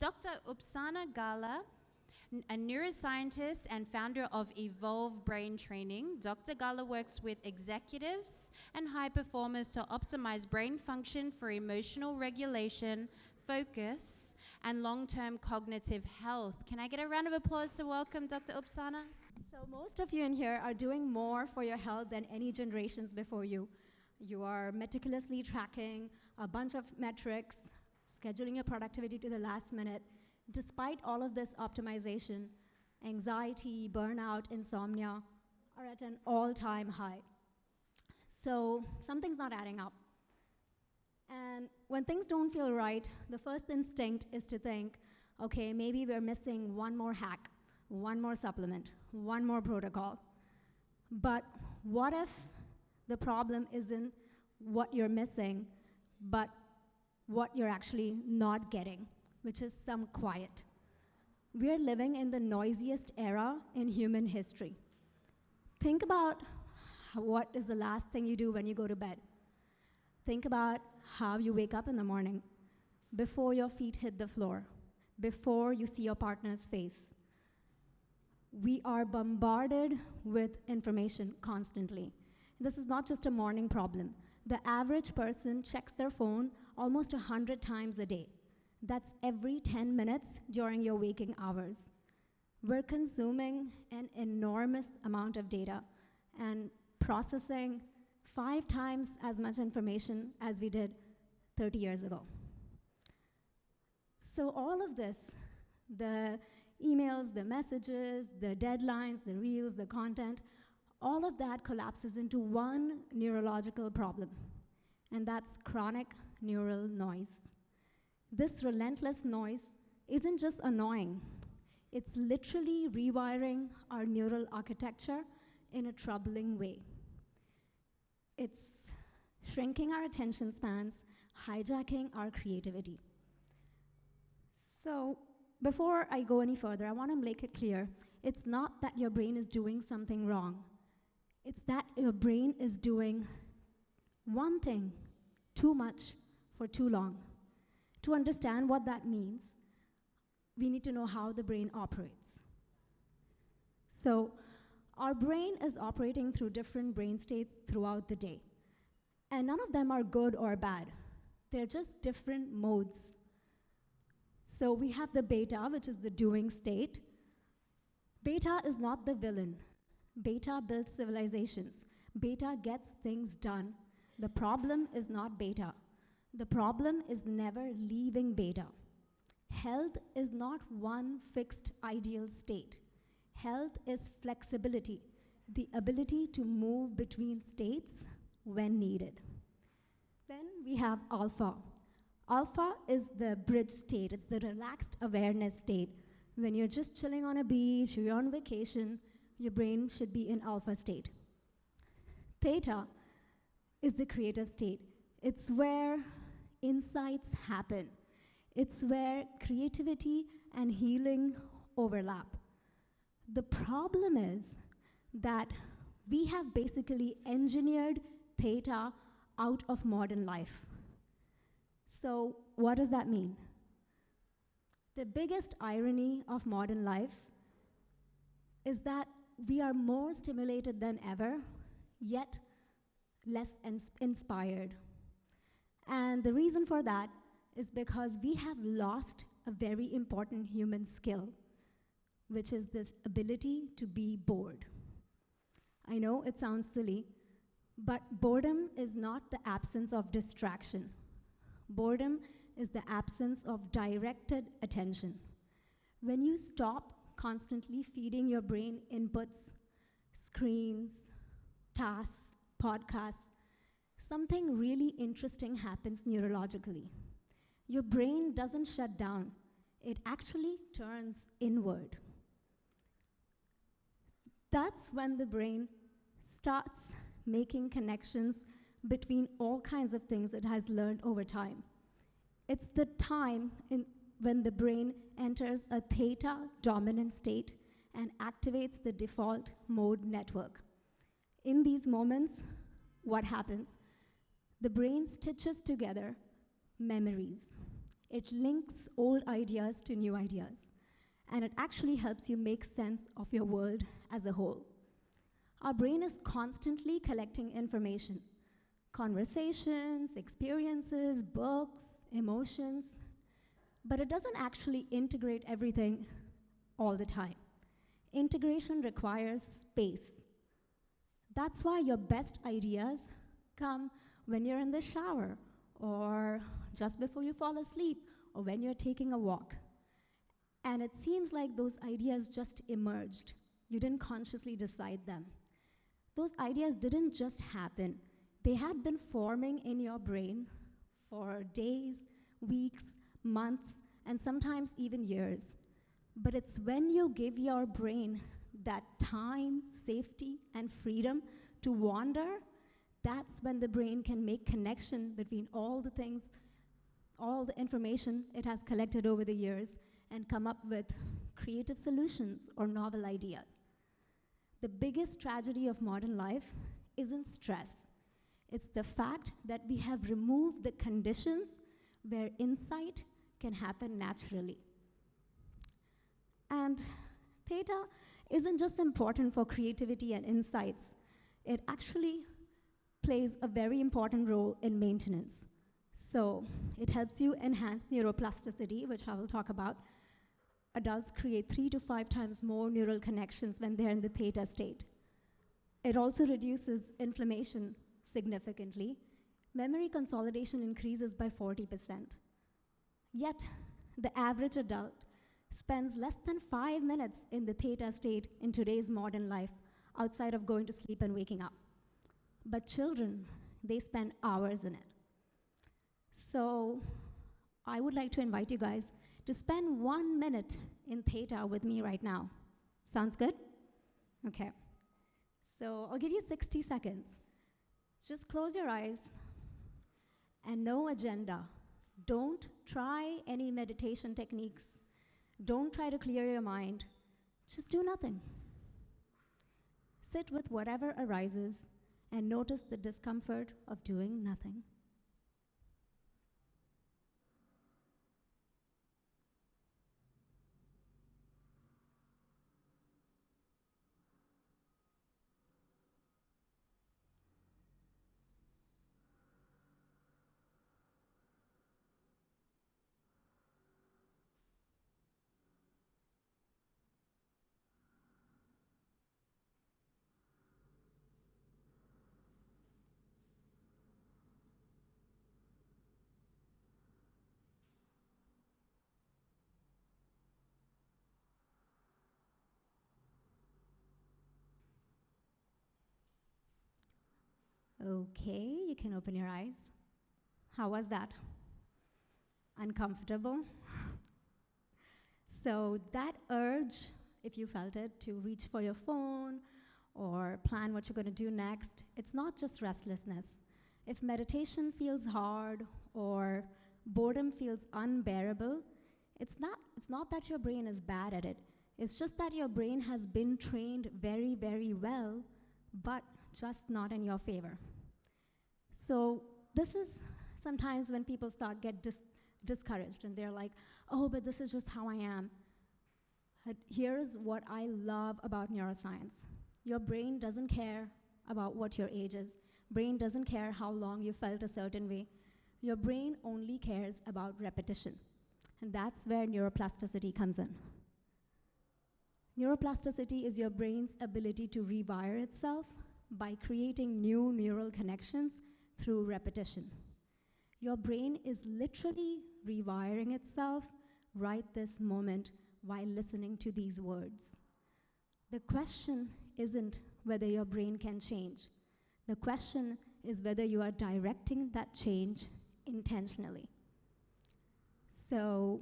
Dr. Upasana Gala, a neuroscientist and founder of Evolve Brain Training. Dr. Gala works with executives and high performers to optimize brain function for emotional regulation, focus, and long-term cognitive health. Can I get a round of applause to welcome Dr. Upasana? So most of you in here are doing more for your health than any generations before you. You are meticulously tracking a bunch of metrics, scheduling your productivity to the last minute. Despite all of this optimization, anxiety, burnout, insomnia are at an all-time high. So something's not adding up. And when things don't feel right, the first instinct is to think, okay, maybe we're missing one more hack, one more supplement, one more protocol. But what if the problem isn't what you're missing, but what you're actually not getting, which is some quiet? We're living in the noisiest era in human history. Think about what is the last thing you do when you go to bed. Think about how you wake up in the morning, before your feet hit the floor, before you see your partner's face. We are bombarded with information constantly. This is not just a morning problem. The average person checks their phone almost 100 times a day. That's every 10 minutes during your waking hours. We're consuming an enormous amount of data and processing 5 times as much information as we did 30 years ago. So all of this, the emails, the messages, the deadlines, the reels, the content, all of that collapses into one neurological problem, and that's chronic neural noise. This relentless noise isn't just annoying, it's literally rewiring our neural architecture in a troubling way. It's shrinking our attention spans, hijacking our creativity. So before I go any further, I want to make it clear, it's not that your brain is doing something wrong. It's that your brain is doing one thing too much for too long. To understand what that means, we need to know how the brain operates. So our brain is operating through different brain states throughout the day. And none of them are good or bad. They're just different modes. So we have the beta, which is the doing state. Beta is not the villain. Beta builds civilizations. Beta gets things done. The problem is not beta. The problem is never leaving beta. Health is not one fixed ideal state. Health is flexibility, the ability to move between states when needed. Then we have alpha. Alpha is the bridge state. It's the relaxed awareness state. When you're just chilling on a beach or you're on vacation, your brain should be in alpha state. Theta is the creative state. It's where insights happen. It's where creativity and healing overlap. The problem is that we have basically engineered theta out of modern life. So what does that mean? The biggest irony of modern life is that we are more stimulated than ever, yet less inspired. And the reason for that is because we have lost a very important human skill, which is this ability to be bored. I know it sounds silly, but boredom is not the absence of distraction. Boredom is the absence of directed attention. When you stop constantly feeding your brain inputs, screens, tasks, podcasts, something really interesting happens neurologically. Your brain doesn't shut down. It actually turns inward. That's when the brain starts making connections between all kinds of things it has learned over time. It's the time when the brain enters a theta dominant state and activates the default mode network. In these moments, what happens? The brain stitches together memories. It links old ideas to new ideas, and it actually helps you make sense of your world as a whole. Our brain is constantly collecting information, conversations, experiences, books, emotions, but it doesn't actually integrate everything all the time. Integration requires space. That's why your best ideas come when you're in the shower, or just before you fall asleep, or when you're taking a walk. And it seems like those ideas just emerged. You didn't consciously decide them. Those ideas didn't just happen. They had been forming in your brain for days, weeks, months, and sometimes even years. But it's when you give your brain that time, safety, and freedom to wander, that's when the brain can make connection between all the things, all the information it has collected over the years, and come up with creative solutions or novel ideas. The biggest tragedy of modern life isn't stress. It's the fact that we have removed the conditions where insight can happen naturally. And theta isn't just important for creativity and insights. It actually plays a very important role in maintenance. So it helps you enhance neuroplasticity, which I will talk about. Adults create 3 to 5 times more neural connections when they're in the theta state. It also reduces inflammation significantly. Memory consolidation increases by 40%. Yet, the average adult spends less than 5 minutes in the theta state in today's modern life, outside of going to sleep and waking up. But children, they spend hours in it. So I would like to invite you guys to spend 1 minute in theta with me right now. Sounds good? Okay. So I'll give you 60 seconds. Just close your eyes and no agenda. Don't try any meditation techniques. Don't try to clear your mind. Just do nothing. Sit with whatever arises and notice the discomfort of doing nothing. Okay, you can open your eyes. How was that? Uncomfortable? So that urge, if you felt it, to reach for your phone or plan what you're going to do next, it's not just restlessness. If meditation feels hard or boredom feels unbearable, it's not that your brain is bad at it. It's just that your brain has been trained very, very well, but just not in your favor. So this is sometimes when people get discouraged and they're like, oh, but this is just how I am. Here's what I love about neuroscience. Your brain doesn't care about what your age is. Brain doesn't care how long you felt a certain way. Your brain only cares about repetition. And that's where neuroplasticity comes in. Neuroplasticity is your brain's ability to rewire itself by creating new neural connections through repetition. Your brain is literally rewiring itself right this moment while listening to these words. The question isn't whether your brain can change. The question is whether you are directing that change intentionally. So,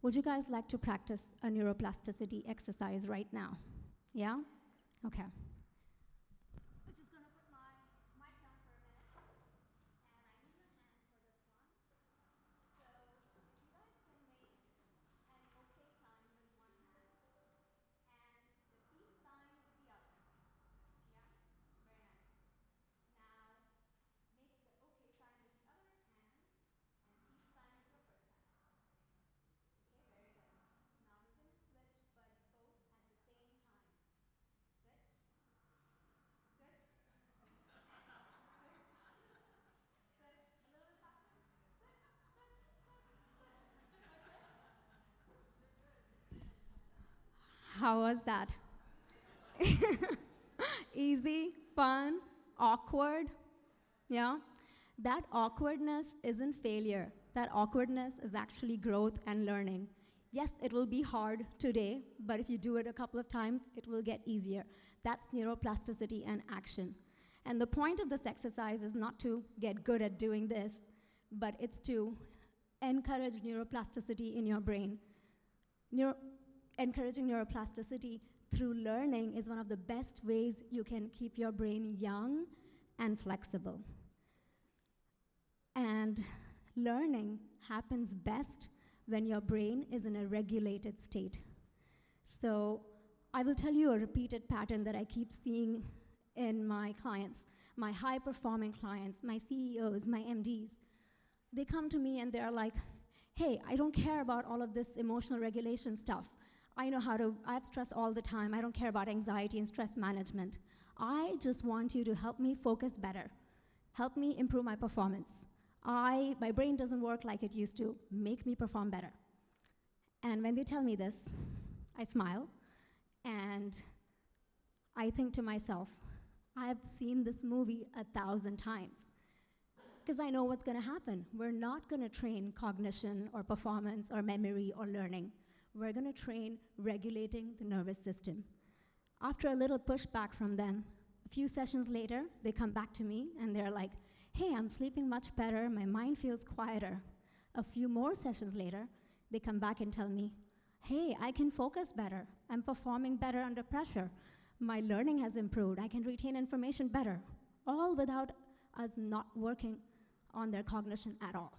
would you guys like to practice a neuroplasticity exercise right now? Yeah? Okay. I'm just gonna put my mic down for a minute, and I need your hands for this one. So, if you guys can make an okay sign with one hand and the peace sign with the other. Yeah? Very nice. Now, make the okay sign with the other hand and peace sign with your first hand. How was that? Easy, fun, awkward? Yeah? That awkwardness isn't failure. That awkwardness is actually growth and learning. Yes, it will be hard today, but if you do it a couple of times, it will get easier. That's neuroplasticity and action. And the point of this exercise is not to get good at doing this, but it's to encourage neuroplasticity in your brain. Encouraging neuroplasticity through learning is one of the best ways you can keep your brain young and flexible. And learning happens best when your brain is in a regulated state. So I will tell you a repeated pattern that I keep seeing in my clients, my high-performing clients, my CEOs, my MDs. They come to me and they're like, hey, I don't care about all of this emotional regulation stuff. I have stress all the time. I don't care about anxiety and stress management. I just want you to help me focus better. Help me improve my performance. My brain doesn't work like it used to. Make me perform better. And when they tell me this, I smile and I think to myself, I've seen this movie 1,000 times because I know what's going to happen. We're not going to train cognition or performance or memory or learning. We're going to train regulating the nervous system. After a little pushback from them, a few sessions later, they come back to me and they're like, hey, I'm sleeping much better, my mind feels quieter. A few more sessions later, they come back and tell me, hey, I can focus better, I'm performing better under pressure, my learning has improved, I can retain information better, all without us not working on their cognition at all.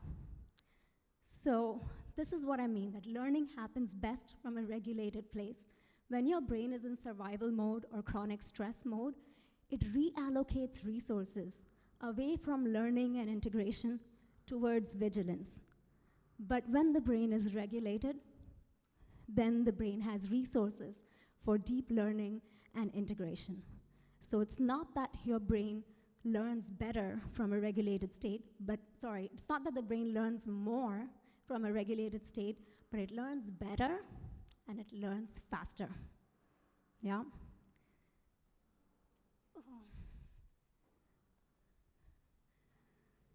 So this is what I mean, that learning happens best from a regulated place. When your brain is in survival mode or chronic stress mode, it reallocates resources away from learning and integration towards vigilance. But when the brain is regulated, then the brain has resources for deep learning and integration. So it's not that your brain learns better from a regulated state, it's not that the brain learns more from a regulated state, but it learns better and it learns faster. Yeah?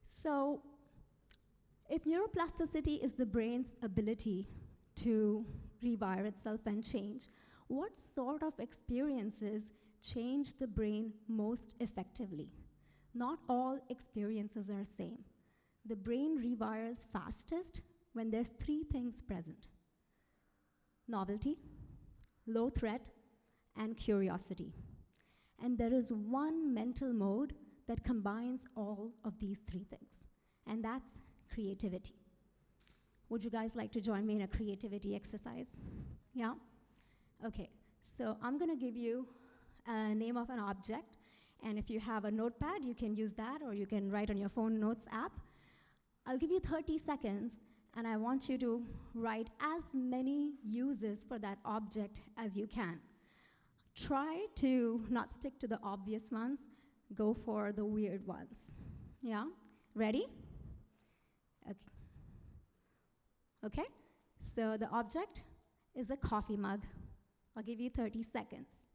So, if neuroplasticity is the brain's ability to rewire itself and change, what sort of experiences change the brain most effectively? Not all experiences are the same. The brain rewires fastest when there's 3 things present: novelty, low threat, and curiosity. And there is one mental mode that combines all of these 3 things, and that's creativity. Would you guys like to join me in a creativity exercise? Yeah? Okay, so I'm gonna give you a name of an object, and if you have a notepad, you can use that, or you can write on your phone notes app. I'll give you 30 seconds, and I want you to write as many uses for that object as you can. Try to not stick to the obvious ones, go for the weird ones. Yeah? Ready? Okay. Okay? So the object is a coffee mug. I'll give you 30 seconds.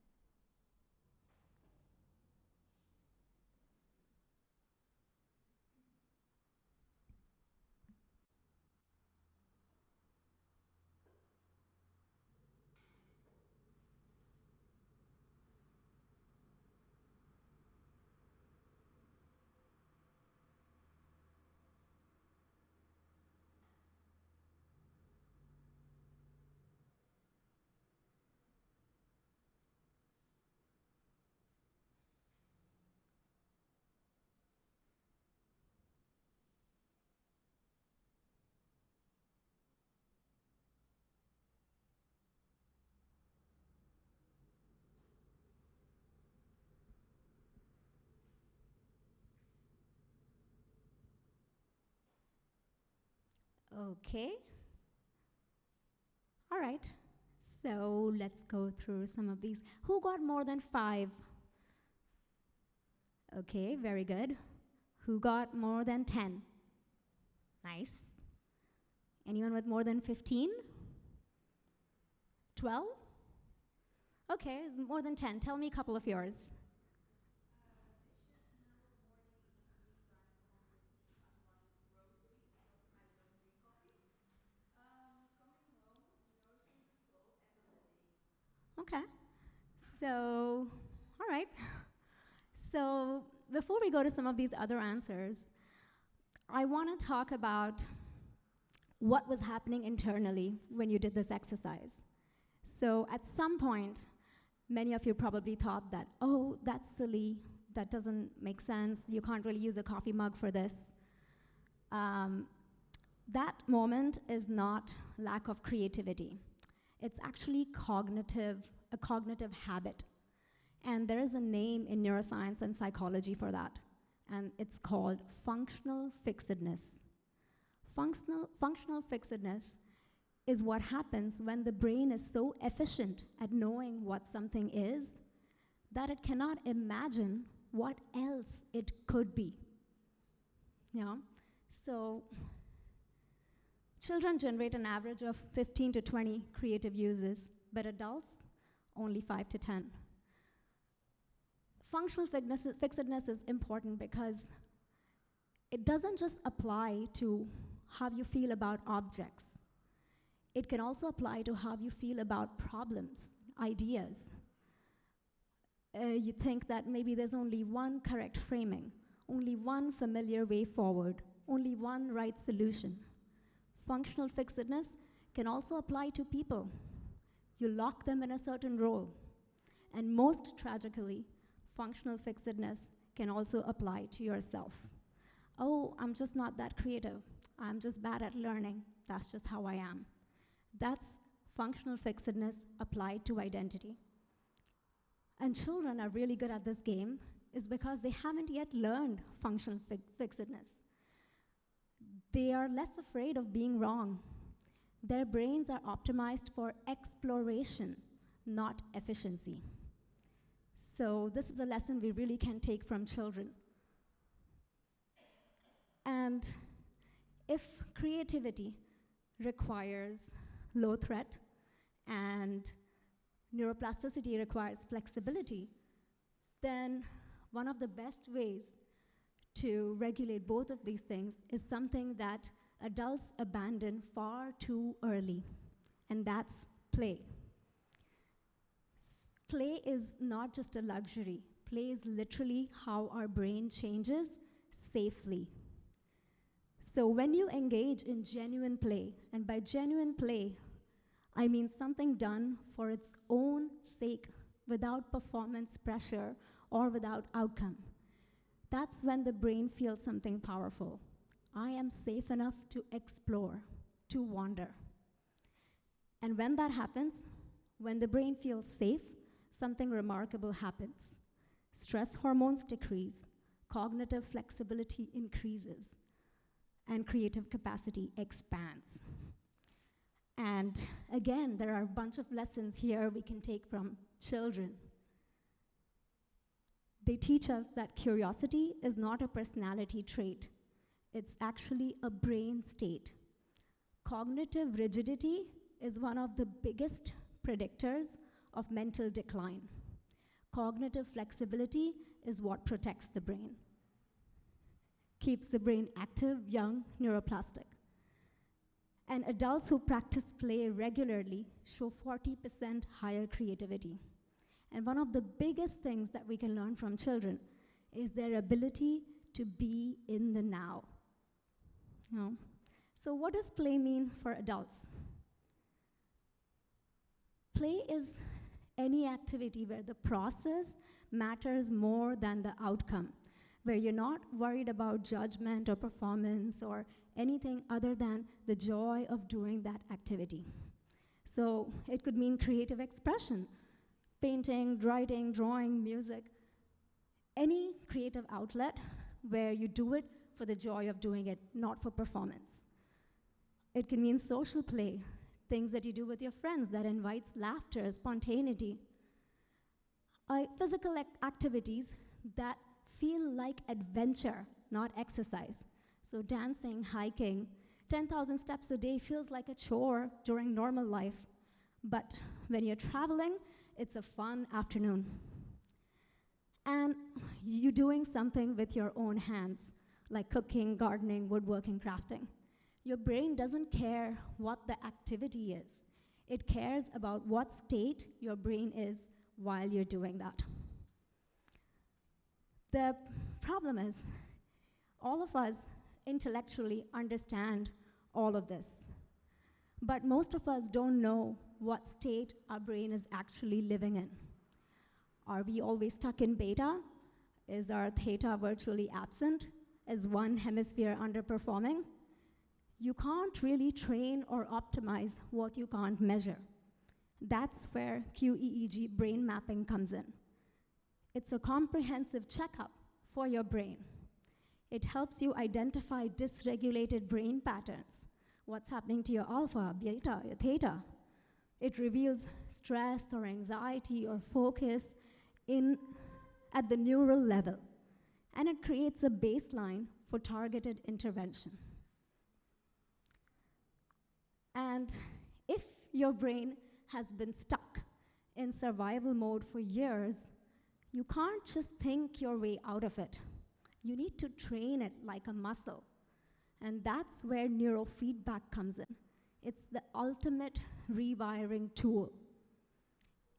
Okay. All right. So let's go through some of these. Who got more than 5? Okay, very good. Who got more than 10? Nice. Anyone with more than 15? 12? Okay, more than 10. Tell me a couple of yours. Okay. So, all right. So, before we go to some of these other answers, I want to talk about what was happening internally when you did this exercise. So, at some point, many of you probably thought that, oh, that's silly, that doesn't make sense, you can't really use a coffee mug for this. That moment is not lack of creativity. It's actually a cognitive habit. And there is a name in neuroscience and psychology for that, and it's called functional fixedness. Functional fixedness is what happens when the brain is so efficient at knowing what something is that it cannot imagine what else it could be. Yeah? So, children generate an average of 15 to 20 creative uses, but adults, only 5 to 10. Functional fixedness is important because it doesn't just apply to how you feel about objects. It can also apply to how you feel about problems, ideas. You think that maybe there's only one correct framing, only one familiar way forward, only one right solution. Functional fixedness can also apply to people. You lock them in a certain role. And most tragically, functional fixedness can also apply to yourself. Oh, I'm just not that creative. I'm just bad at learning. That's just how I am. That's functional fixedness applied to identity. And children are really good at this game is because they haven't yet learned functional fixedness. They are less afraid of being wrong. Their brains are optimized for exploration, not efficiency. So this is a lesson we really can take from children. And if creativity requires low threat and neuroplasticity requires flexibility, then one of the best ways to regulate both of these things is something that adults abandon far too early, and that's play. Play is not just a luxury. Play is literally how our brain changes safely. So when you engage in genuine play, and by genuine play, I mean something done for its own sake, without performance pressure or without outcome, that's when the brain feels something powerful. I am safe enough to explore, to wander. And when that happens, when the brain feels safe, something remarkable happens. Stress hormones decrease, cognitive flexibility increases, and creative capacity expands. And again, there are a bunch of lessons here we can take from children. They teach us that curiosity is not a personality trait. It's actually a brain state. Cognitive rigidity is one of the biggest predictors of mental decline. Cognitive flexibility is what protects the brain, keeps the brain active, young, neuroplastic. And adults who practice play regularly show 40% higher creativity. And one of the biggest things that we can learn from children is their ability to be in the now. So what does play mean for adults? Play is any activity where the process matters more than the outcome, where you're not worried about judgment or performance or anything other than the joy of doing that activity. So it could mean creative expression, painting, writing, drawing, music, any creative outlet where you do it for the joy of doing it, not for performance. It can mean social play, things that you do with your friends that invites laughter, spontaneity. Physical activities that feel like adventure, not exercise. So dancing, hiking, 10,000 steps a day feels like a chore during normal life. But when you're traveling, It's a fun afternoon. And you're doing something with your own hands, like cooking, gardening, woodworking, crafting. Your brain doesn't care what the activity is. It cares about what state your brain is while you're doing that. The problem is, all of us intellectually understand all of this, but most of us don't know what state our brain is actually living in. Are we always stuck in beta? Is our theta virtually absent? Is one hemisphere underperforming? You can't really train or optimize what you can't measure. That's where QEEG brain mapping comes in. It's a comprehensive checkup for your brain. It helps you identify dysregulated brain patterns. What's happening to your alpha, beta, your theta? It reveals stress or anxiety or focus at the neural level. And it creates a baseline for targeted intervention. And if your brain has been stuck in survival mode for years, you can't just think your way out of it. You need to train it like a muscle. And that's where neurofeedback comes in. It's the ultimate rewiring tool.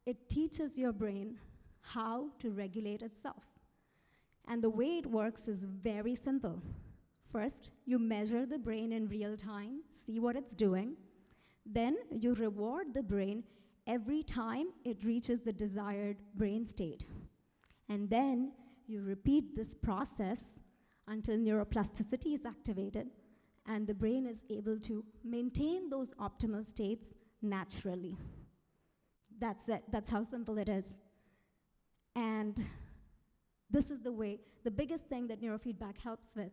It teaches your brain how to regulate itself. And the way it works is very simple. First, you measure the brain in real time, see what it's doing. Then you reward the brain every time it reaches the desired brain state. And then you repeat this process until neuroplasticity is activated and the brain is able to maintain those optimal states naturally. That's it. That's how simple it is. And this is the way, the biggest thing that neurofeedback helps with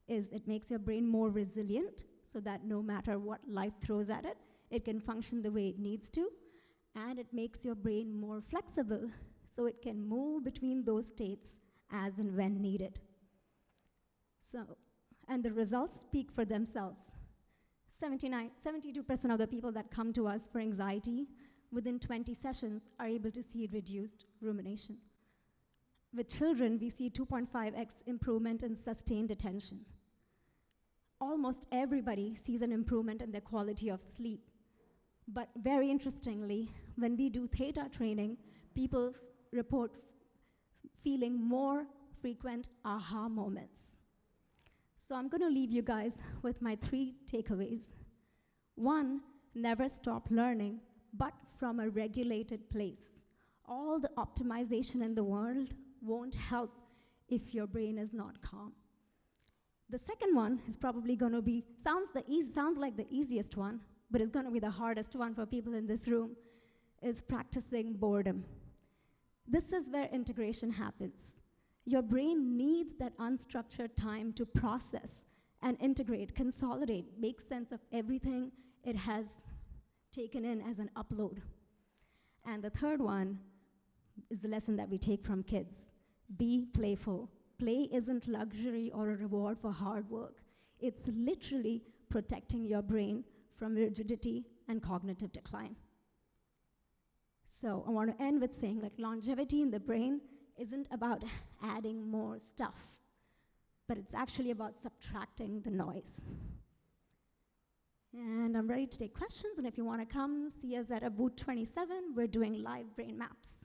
is it makes your brain more resilient so that no matter what life throws at it, it can function the way it needs to. And it makes your brain more flexible so it can move between those states as and when needed. So, and the results speak for themselves. 72% of the people that come to us for anxiety within 20 sessions are able to see reduced rumination. With children, we see 2.5x improvement in sustained attention. Almost everybody sees an improvement in their quality of sleep. But very interestingly, when we do theta training, people report feeling more frequent aha moments. So I'm going to leave you guys with my 3 takeaways. 1, never stop learning, but from a regulated place. All the optimization in the world won't help if your brain is not calm. The second one is probably going to be, sounds like the easiest one, but it's going to be the hardest one for people in this room, is practicing boredom. This is where integration happens. Your brain needs that unstructured time to process and integrate, consolidate, make sense of everything it has taken in as an upload. And the third one is the lesson that we take from kids. Be playful. Play isn't luxury or a reward for hard work. It's literally protecting your brain from rigidity and cognitive decline. So I want to end with saying, like, longevity in the brain isn't about adding more stuff, but it's actually about subtracting the noise. And I'm ready to take questions, and if you want to come see us at booth 27, we're doing live brain maps.